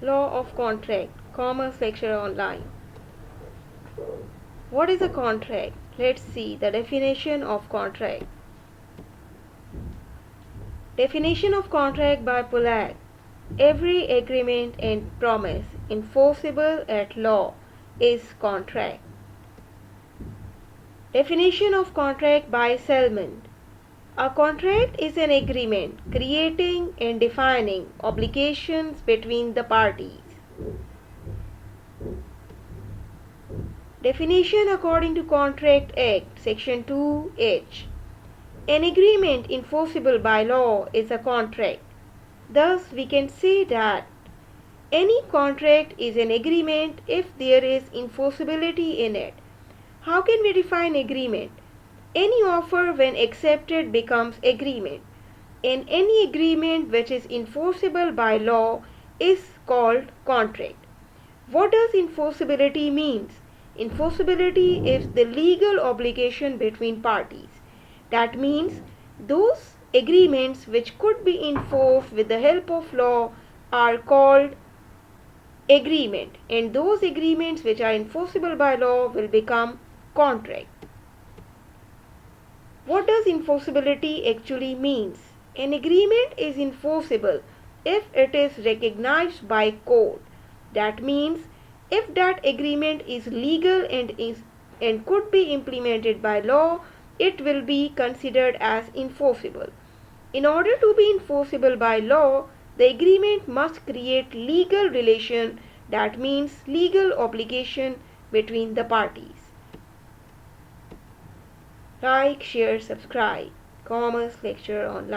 Law of contract, Commerce Lecture Online. What is a contract? Let's see the definition of contract. Definition of contract by Pollack. Every agreement and promise enforceable at law is contract. Definition of contract by Selman. A contract is an agreement creating and defining obligations between the parties. Definition according to Contract Act, Section 2H. An agreement enforceable by law is a contract. Thus, we can say that any contract is an agreement if there is enforceability in it. How can we define agreement? Any offer when accepted becomes agreement, and any agreement which is enforceable by law is called contract. What does enforceability means? Enforceability is the legal obligation between parties. That means those agreements which could be enforced with the help of law are called agreement, and those agreements which are enforceable by law will become contract. What does enforceability actually means? An agreement is enforceable if it is recognized by court. That means if that agreement is legal and could be implemented by law, it will be considered as enforceable. In order to be enforceable by law, the agreement must create legal relation, that means legal obligation between the parties. Like, share, subscribe. Commerce Lecture Online.